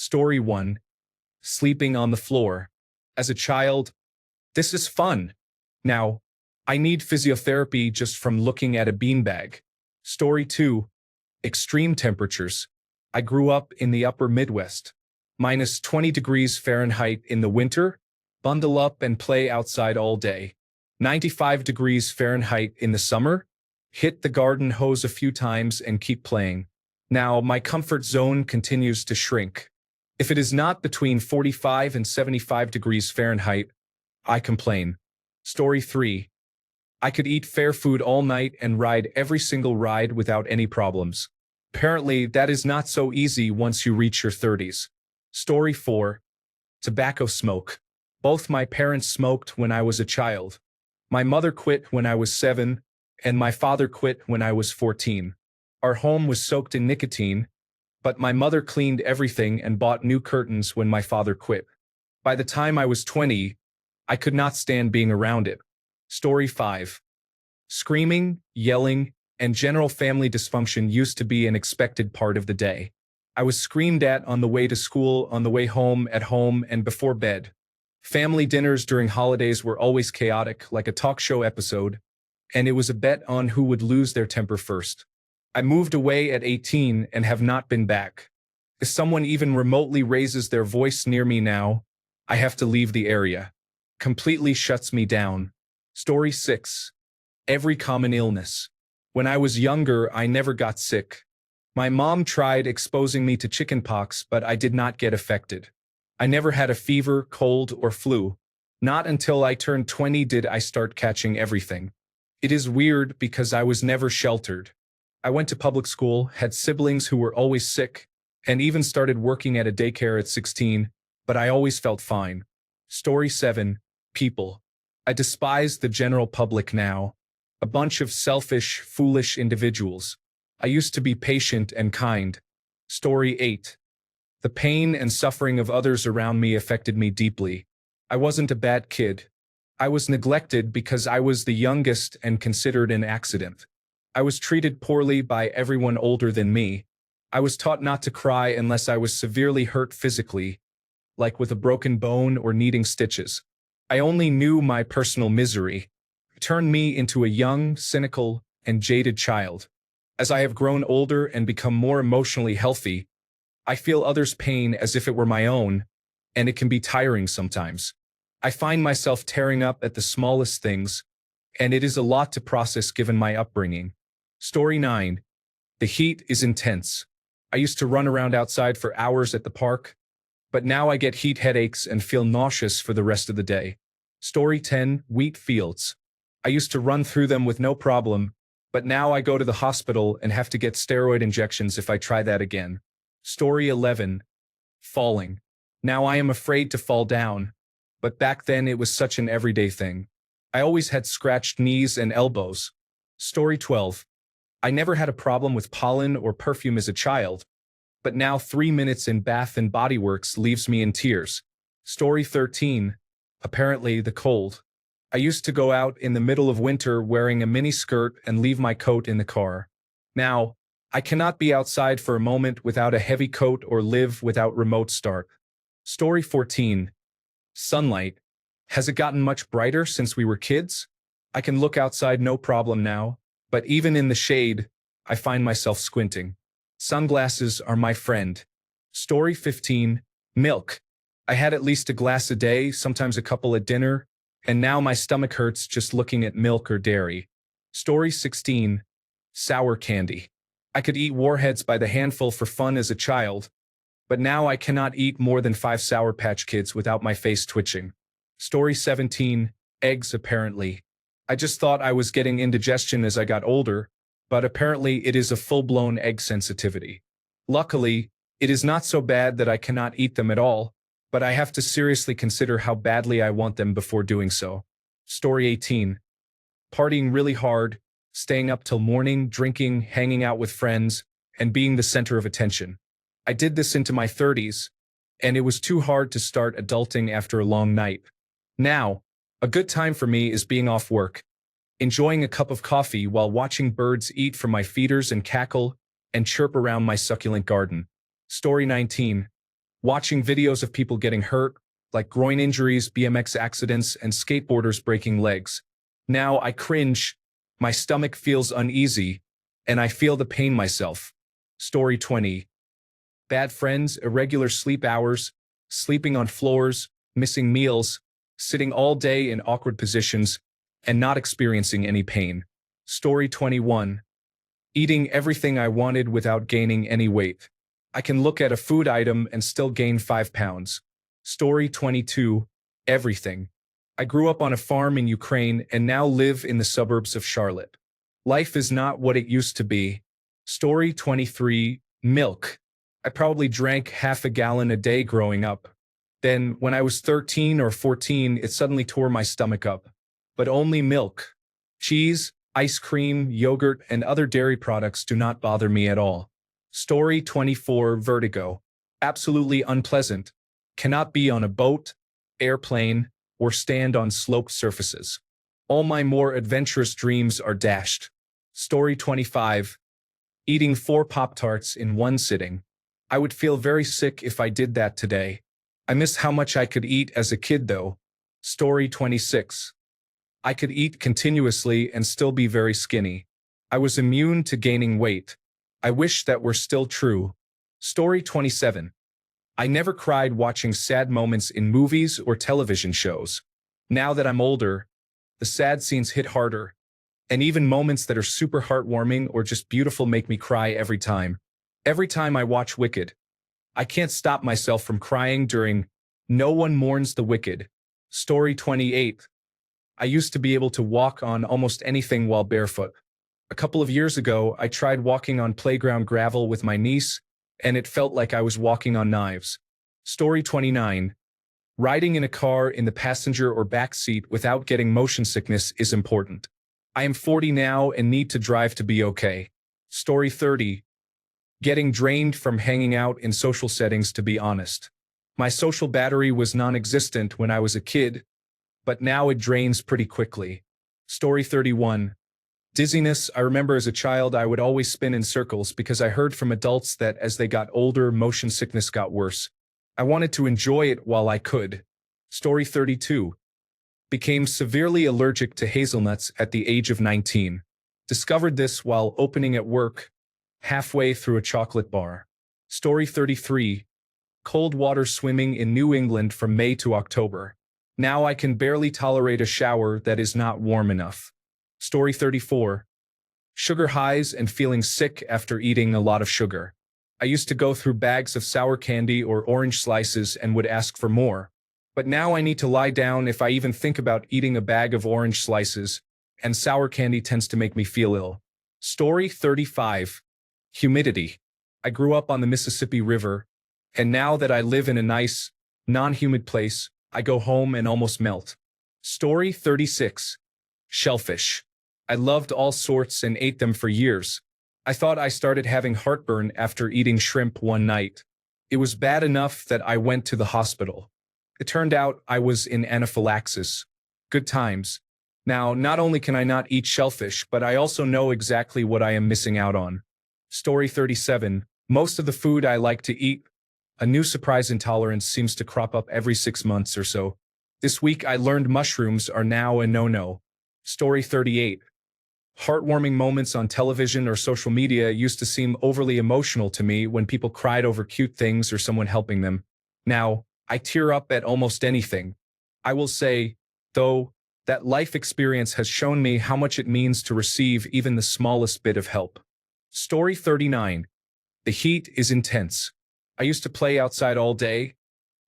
Story 1. Sleeping on the floor. As a child, this is fun. Now, I need physiotherapy just from looking at a beanbag. Story 2. Extreme temperatures. I grew up in the upper Midwest. Minus 20 degrees Fahrenheit in the winter. Bundle up and play outside all day. 95 degrees Fahrenheit in the summer. Hit the garden hose a few times and keep playing. Now, my comfort zone continues to shrink. If it is not between 45 and 75 degrees Fahrenheit, I complain. Story 3. I could eat fair food all night and ride every single ride without any problems. Apparently, that is not so easy once you reach your 30s. Story 4. Tobacco smoke. Both my parents smoked when I was a child. My mother quit when I was 7, and my father quit when I was 14. Our home was soaked in nicotine, but my mother cleaned everything and bought new curtains when my father quit. By the time I was 20, I could not stand being around it. Story 5. Screaming, yelling, and general family dysfunction used to be an expected part of the day. I was screamed at on the way to school, on the way home, at home, and before bed. Family dinners during holidays were always chaotic, like a talk show episode, and it was a bet on who would lose their temper first. I moved away at 18 and have not been back. If someone even remotely raises their voice near me now, I have to leave the area. Completely shuts me down. Story 6. Every common illness. When I was younger, I never got sick. My mom tried exposing me to chickenpox, but I did not get affected. I never had a fever, cold, or flu. Not until I turned 20 did I start catching everything. It is weird because I was never sheltered. I went to public school, had siblings who were always sick, and even started working at a daycare at 16, but I always felt fine. Story 7. People. I despise the general public now. A bunch of selfish, foolish individuals. I used to be patient and kind. Story 8. The pain and suffering of others around me affected me deeply. I wasn't a bad kid. I was neglected because I was the youngest and considered an accident. I was treated poorly by everyone older than me. I was taught not to cry unless I was severely hurt physically, like with a broken bone or needing stitches. I only knew my personal misery. It turned me into a young, cynical, and jaded child. As I have grown older and become more emotionally healthy, I feel others' pain as if it were my own, and it can be tiring sometimes. I find myself tearing up at the smallest things, and it is a lot to process given my upbringing. Story 9. The heat is intense. I used to run around outside for hours at the park, but now I get heat headaches and feel nauseous for the rest of the day. Story 10. Wheat fields. I used to run through them with no problem, but now I go to the hospital and have to get steroid injections if I try that again. Story 11. Falling. Now I am afraid to fall down, but back then it was such an everyday thing. I always had scratched knees and elbows. Story 12. I never had a problem with pollen or perfume as a child, but now 3 minutes in Bath and Body Works leaves me in tears. Story 13. Apparently the cold. I used to go out in the middle of winter wearing a mini skirt and leave my coat in the car. Now, I cannot be outside for a moment without a heavy coat or live without remote start. Story 14. Sunlight. Has it gotten much brighter since we were kids? I can look outside no problem now, but even in the shade, I find myself squinting. Sunglasses are my friend. Story 15. Milk. I had at least a glass a day, sometimes a couple at dinner, and now my stomach hurts just looking at milk or dairy. Story 16. Sour candy. I could eat warheads by the handful for fun as a child, but now I cannot eat more than 5 Sour Patch Kids without my face twitching. Story 17. Eggs apparently. I just thought I was getting indigestion as I got older, but apparently it is a full-blown egg sensitivity. Luckily, it is not so bad that I cannot eat them at all, but I have to seriously consider how badly I want them before doing so. Story 18. Partying really hard, staying up till morning, drinking, hanging out with friends, and being the center of attention. I did this into my 30s, and it was too hard to start adulting after a long night. Now, a good time for me is being off work, enjoying a cup of coffee while watching birds eat from my feeders and cackle and chirp around my succulent garden. Story 19. Watching videos of people getting hurt, like groin injuries, BMX accidents, and skateboarders breaking legs. Now I cringe, my stomach feels uneasy, and I feel the pain myself. Story 20. Bad friends, irregular sleep hours, sleeping on floors, missing meals, sitting all day in awkward positions, and not experiencing any pain. Story 21. Eating everything I wanted without gaining any weight. I can look at a food item and still gain 5 pounds. Story 22. Everything. I grew up on a farm in Ukraine and now live in the suburbs of Charlotte. Life is not what it used to be. Story 23. Milk. I probably drank half a gallon a day growing up. Then, when I was 13 or 14, it suddenly tore my stomach up. But only milk. Cheese, ice cream, yogurt, and other dairy products do not bother me at all. Story 24. Vertigo. Absolutely unpleasant. Cannot be on a boat, airplane, or stand on sloped surfaces. All my more adventurous dreams are dashed. Story 25. Eating 4 Pop-Tarts in one sitting. I would feel very sick if I did that today. I miss how much I could eat as a kid though. Story 26. I could eat continuously and still be very skinny. I was immune to gaining weight. I wish that were still true. Story 27. I never cried watching sad moments in movies or television shows. Now that I'm older, the sad scenes hit harder, and even moments that are super heartwarming or just beautiful make me cry every time. Every time I watch Wicked, I can't stop myself from crying during No One Mourns the Wicked. Story 28. I used to be able to walk on almost anything while barefoot. A couple of years ago, I tried walking on playground gravel with my niece, and it felt like I was walking on knives. Story 29. Riding in a car in the passenger or back seat without getting motion sickness is important. I am 40 now and need to drive to be okay. Story 30. Getting drained from hanging out in social settings, to be honest. My social battery was non-existent when I was a kid, but now it drains pretty quickly. Story 31. Dizziness. I remember as a child I would always spin in circles because I heard from adults that as they got older, motion sickness got worse. I wanted to enjoy it while I could. Story 32. Became severely allergic to hazelnuts at the age of 19. Discovered this while opening at work, halfway through a chocolate bar. Story 33. Cold water swimming in New England from May to October. Now I can barely tolerate a shower that is not warm enough. Story 34. Sugar highs and feeling sick after eating a lot of sugar. I used to go through bags of sour candy or orange slices and would ask for more. But now I need to lie down if I even think about eating a bag of orange slices, and sour candy tends to make me feel ill. Story 35. Humidity. I grew up on the Mississippi River, and now that I live in a nice, non-humid place, I go home and almost melt. Story 36. Shellfish. I loved all sorts and ate them for years. I thought I started having heartburn after eating shrimp one night. It was bad enough that I went to the hospital. It turned out I was in anaphylaxis. Good times. Now, not only can I not eat shellfish, but I also know exactly what I am missing out on. Story 37. Most of the food I like to eat. A new surprise intolerance seems to crop up every 6 months or so. This week I learned mushrooms are now a no-no. Story 38. Heartwarming moments on television or social media used to seem overly emotional to me when people cried over cute things or someone helping them. Now, I tear up at almost anything. I will say, though, that life experience has shown me how much it means to receive even the smallest bit of help. Story 39. The heat is intense. I used to play outside all day,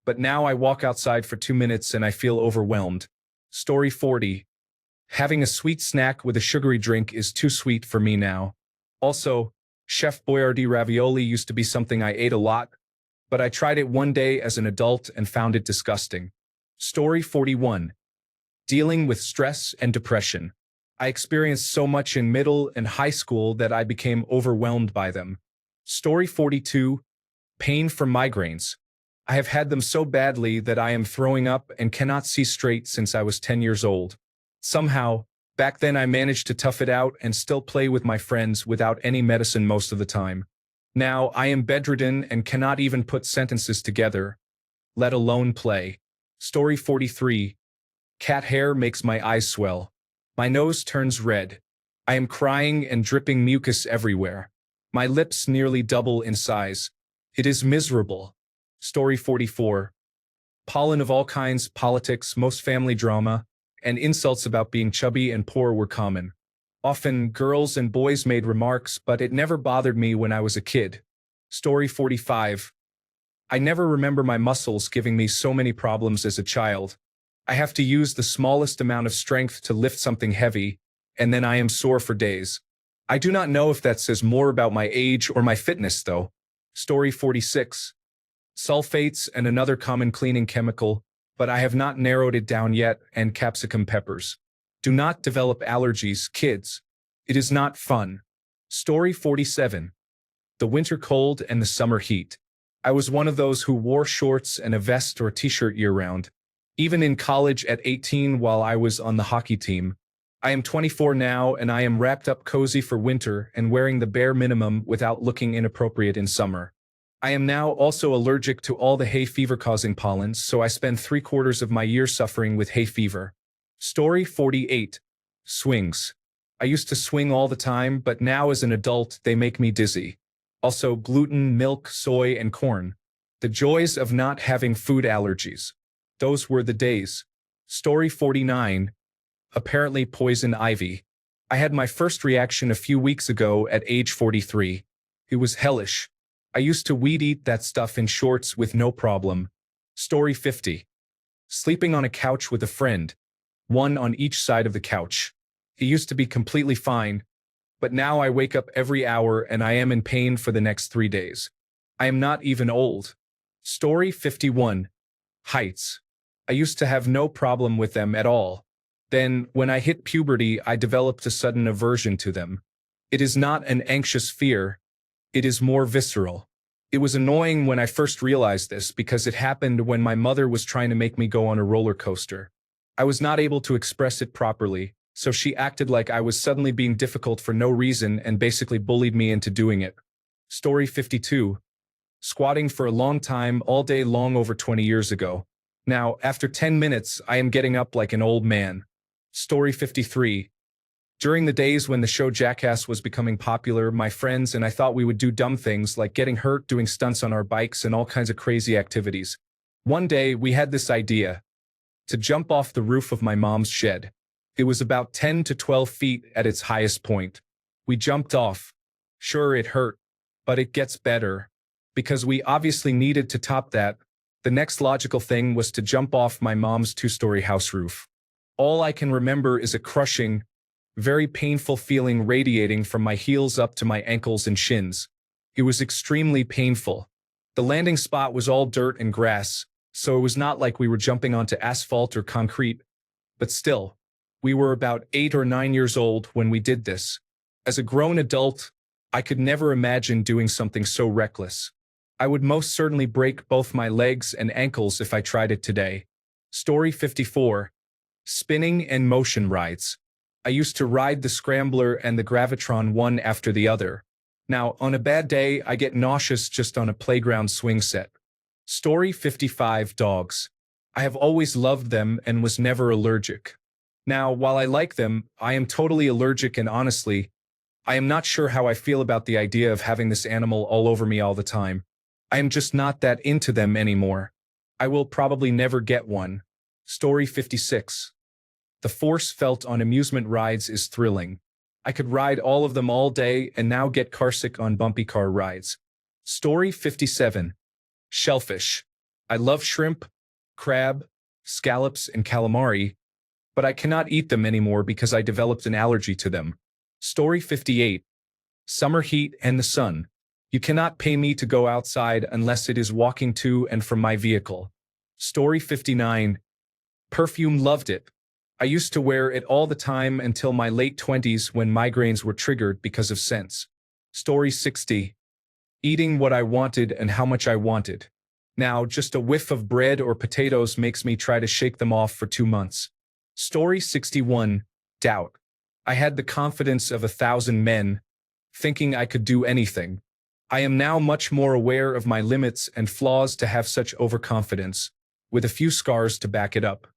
but now I walk outside for 2 minutes and I feel overwhelmed. Story 40. Having a sweet snack with a sugary drink is too sweet for me now. Also, Chef Boyardee ravioli used to be something I ate a lot, but I tried it one day as an adult and found it disgusting. Story 41. Dealing with stress and depression. I experienced so much in middle and high school that I became overwhelmed by them. Story 42. Pain from migraines. I have had them so badly that I am throwing up and cannot see straight since I was 10 years old. Somehow, back then I managed to tough it out and still play with my friends without any medicine most of the time. Now I am bedridden and cannot even put sentences together, let alone play. Story 43. Cat hair makes my eyes swell. My nose turns red. I am crying and dripping mucus everywhere. My lips nearly double in size. It is miserable. Story 44. Pollen of all kinds, politics, most family drama, and insults about being chubby and poor were common. Often, girls and boys made remarks, but it never bothered me when I was a kid. Story 45. I never remember my muscles giving me so many problems as a child. I have to use the smallest amount of strength to lift something heavy, and then I am sore for days. I do not know if that says more about my age or my fitness, though. Story 46. Sulfates and another common cleaning chemical, but I have not narrowed it down yet, and capsicum peppers. Do not develop allergies, kids. It is not fun. Story 47. The winter cold and the summer heat. I was one of those who wore shorts and a vest or t-shirt year-round. Even in college at 18 while I was on the hockey team. I am 24 now and I am wrapped up cozy for winter and wearing the bare minimum without looking inappropriate in summer. I am now also allergic to all the hay fever-causing pollens, so I spend 3/4 of my year suffering with hay fever. Story 48. Swings. I used to swing all the time, but now as an adult they make me dizzy. Also gluten, milk, soy, and corn. The joys of not having food allergies. Those were the days. Story 49. Apparently poison ivy. I had my first reaction a few weeks ago at age 43. It was hellish. I used to weed eat that stuff in shorts with no problem. Story 50. Sleeping on a couch with a friend. One on each side of the couch. It used to be completely fine, but now I wake up every hour and I am in pain for the next 3 days. I am not even old. Story 51. Heights. I used to have no problem with them at all. Then, when I hit puberty, I developed a sudden aversion to them. It is not an anxious fear. It is more visceral. It was annoying when I first realized this because it happened when my mother was trying to make me go on a roller coaster. I was not able to express it properly, so she acted like I was suddenly being difficult for no reason and basically bullied me into doing it. Story 52. Squatting for a long time, all day long over 20 years ago. Now, after 10 minutes, I am getting up like an old man. Story 53. During the days when the show Jackass was becoming popular, my friends and I thought we would do dumb things like getting hurt doing stunts on our bikes and all kinds of crazy activities. One day, we had this idea to jump off the roof of my mom's shed. It was about 10 to 12 feet at its highest point. We jumped off. Sure, it hurt, but it gets better. Because we obviously needed to top that, the next logical thing was to jump off my mom's 2-story house roof. All I can remember is a crushing, very painful feeling radiating from my heels up to my ankles and shins. It was extremely painful. The landing spot was all dirt and grass, so it was not like we were jumping onto asphalt or concrete, but still. We were about 8 or 9 years old when we did this. As a grown adult, I could never imagine doing something so reckless. I would most certainly break both my legs and ankles if I tried it today. Story 54. Spinning and motion rides. I used to ride the Scrambler and the Gravitron one after the other. Now, on a bad day, I get nauseous just on a playground swing set. Story 55. Dogs. I have always loved them and was never allergic. Now, while I like them, I am totally allergic and honestly, I am not sure how I feel about the idea of having this animal all over me all the time. I am just not that into them anymore. I will probably never get one. Story 56. The force felt on amusement rides is thrilling. I could ride all of them all day and now get carsick on bumpy car rides. Story 57. Shellfish. I love shrimp, crab, scallops, and calamari, but I cannot eat them anymore because I developed an allergy to them. Story 58. Summer heat and the sun. You cannot pay me to go outside unless it is walking to and from my vehicle. Story 59. Perfume, loved it. I used to wear it all the time until my late 20s when migraines were triggered because of scents. Story 60. Eating what I wanted and how much I wanted. Now, just a whiff of bread or potatoes makes me try to shake them off for 2 months. Story 61. Doubt. I had the confidence of 1,000 men, thinking I could do anything. I am now much more aware of my limits and flaws to have such overconfidence, with a few scars to back it up.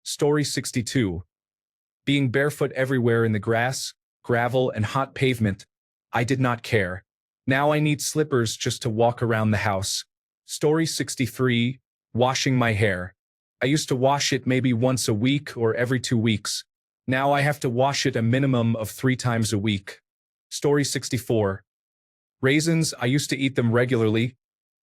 Story 62. Being barefoot everywhere in the grass, gravel, and hot pavement, I did not care. Now I need slippers just to walk around the house. Story 63. Washing my hair. I used to wash it maybe once a week or every 2 weeks. Now I have to wash it a minimum of 3 times a week. Story 64. Raisins, I used to eat them regularly,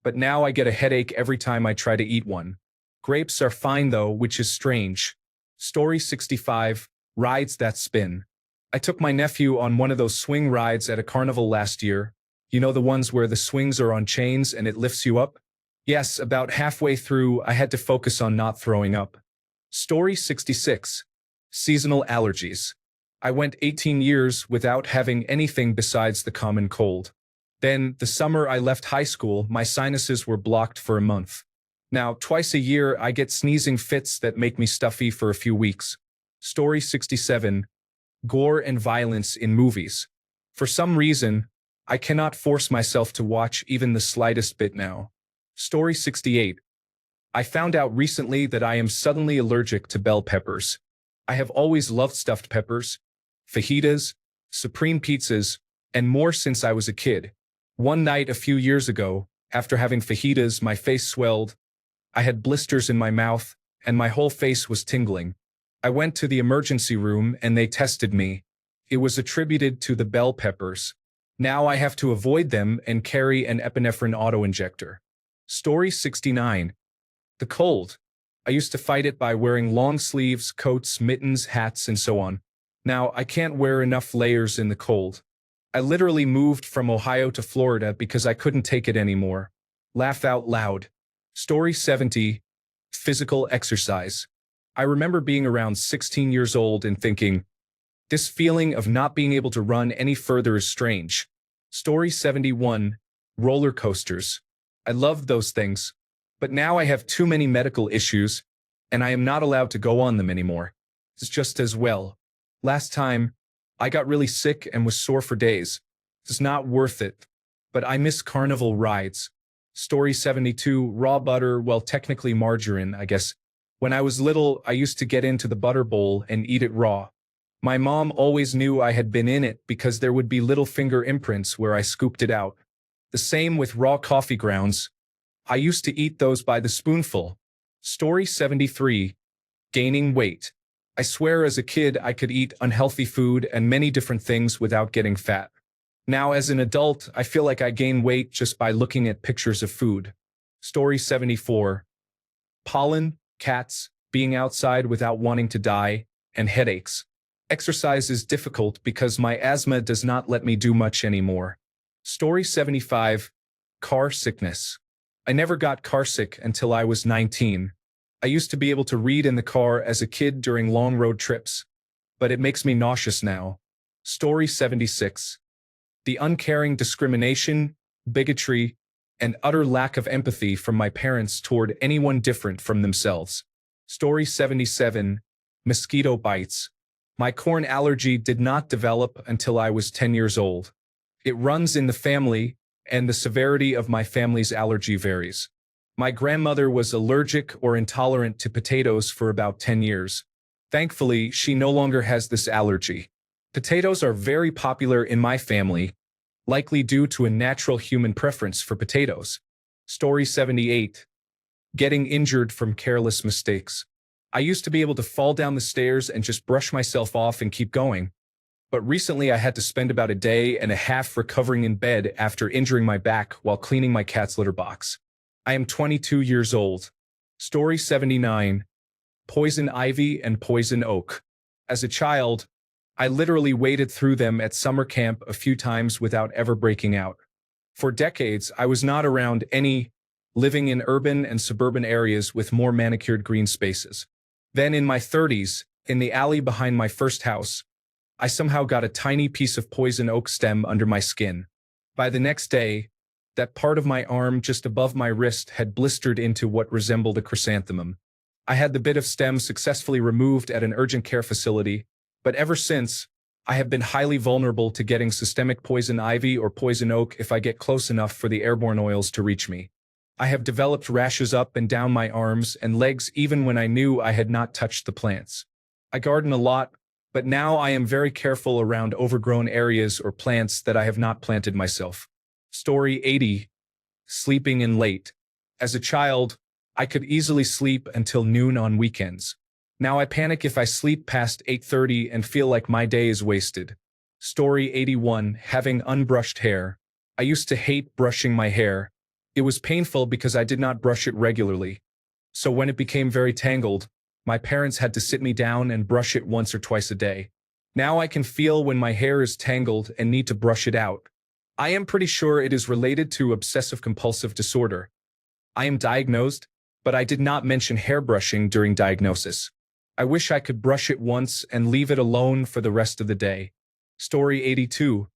but now I get a headache every time I try to eat one. Grapes are fine though, which is strange. Story 65. Rides that spin. I took my nephew on one of those swing rides at a carnival last year. You know, the ones where the swings are on chains and it lifts you up? Yes, about halfway through, I had to focus on not throwing up. Story 66. Seasonal allergies. I went 18 years without having anything besides the common cold. Then, the summer I left high school, my sinuses were blocked for a month. Now, twice a year, I get sneezing fits that make me stuffy for a few weeks. Story 67. Gore and violence in movies. For some reason, I cannot force myself to watch even the slightest bit now. Story 68. I found out recently that I am suddenly allergic to bell peppers. I have always loved stuffed peppers, fajitas, supreme pizzas, and more since I was a kid. One night a few years ago, after having fajitas, my face swelled, I had blisters in my mouth, and my whole face was tingling. I went to the emergency room and they tested me. It was attributed to the bell peppers. Now I have to avoid them and carry an epinephrine autoinjector. Story 69. The cold. I used to fight it by wearing long sleeves, coats, mittens, hats, and so on. Now I can't wear enough layers in the cold. I literally moved from Ohio to Florida because I couldn't take it anymore. Laugh out loud. Story 70. Physical exercise. I remember being around 16 years old and thinking, this feeling of not being able to run any further is strange. Story 71. Roller coasters. I loved those things, but now I have too many medical issues, and I am not allowed to go on them anymore. It's just as well. Last time, I got really sick and was sore for days. It's not worth it, but I miss carnival rides. Story 72. Raw butter, well, technically margarine, I guess. When I was little, I used to get into the butter bowl and eat it raw. My mom always knew I had been in it because there would be little finger imprints where I scooped it out. The same with raw coffee grounds. I used to eat those by the spoonful. Story 73. Gaining weight. I swear as a kid I could eat unhealthy food and many different things without getting fat. Now as an adult, I feel like I gain weight just by looking at pictures of food. Story 74. Pollen, cats, being outside without wanting to die, and headaches. Exercise is difficult because my asthma does not let me do much anymore. Story 75. Car sickness. I never got carsick until I was 19. I used to be able to read in the car as a kid during long road trips, but it makes me nauseous now. Story 76. The uncaring discrimination, bigotry, and utter lack of empathy from my parents toward anyone different from themselves. Story 77. Mosquito bites. My corn allergy did not develop until I was 10 years old. It runs in the family, and the severity of my family's allergy varies. My grandmother was allergic or intolerant to potatoes for about 10 years. Thankfully, she no longer has this allergy. Potatoes are very popular in my family, likely due to a natural human preference for potatoes. Story 78. Getting injured from careless mistakes. I used to be able to fall down the stairs and just brush myself off and keep going. But recently I had to spend about a day and a half recovering in bed after injuring my back while cleaning my cat's litter box. I am 22 years old. Story 79. Poison ivy and poison oak. As a child, I literally waded through them at summer camp a few times without ever breaking out. For decades, I was not around any, living in urban and suburban areas with more manicured green spaces. Then in my 30s, in the alley behind my first house, I somehow got a tiny piece of poison oak stem under my skin. By the next day, that part of my arm just above my wrist had blistered into what resembled a chrysanthemum. I had the bit of stem successfully removed at an urgent care facility, but ever since, I have been highly vulnerable to getting systemic poison ivy or poison oak if I get close enough for the airborne oils to reach me. I have developed rashes up and down my arms and legs even when I knew I had not touched the plants. I garden a lot, but now I am very careful around overgrown areas or plants that I have not planted myself. Story 80. Sleeping in late. As a child, I could easily sleep until noon on weekends. Now I panic if I sleep past 8:30 and feel like my day is wasted. Story 81. Having unbrushed hair. I used to hate brushing my hair. It was painful because I did not brush it regularly. So when it became very tangled, my parents had to sit me down and brush it once or twice a day. Now I can feel when my hair is tangled and need to brush it out. I am pretty sure it is related to obsessive-compulsive disorder. I am diagnosed, but I did not mention hair brushing during diagnosis. I wish I could brush it once and leave it alone for the rest of the day. Story 82.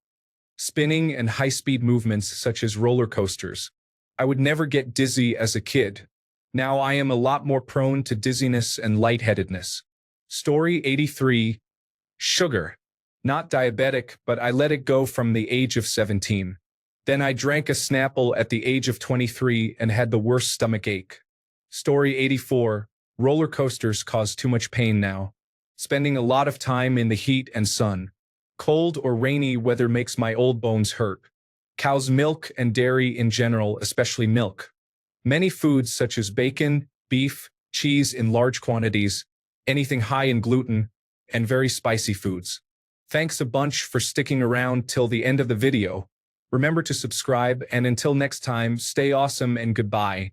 Spinning and high-speed movements such as roller coasters. I would never get dizzy as a kid. Now I am a lot more prone to dizziness and lightheadedness. Story 83. Sugar. Not diabetic, but I let it go from the age of 17. Then I drank a Snapple at the age of 23 and had the worst stomach ache. Story 84. Roller coasters cause too much pain now. Spending a lot of time in the heat and sun. Cold or rainy weather makes my old bones hurt. Cow's milk and dairy in general, especially milk. Many foods such as bacon, beef, cheese in large quantities, anything high in gluten, and very spicy foods. Thanks a bunch for sticking around till the end of the video. Remember to subscribe, and until next time, stay awesome and goodbye.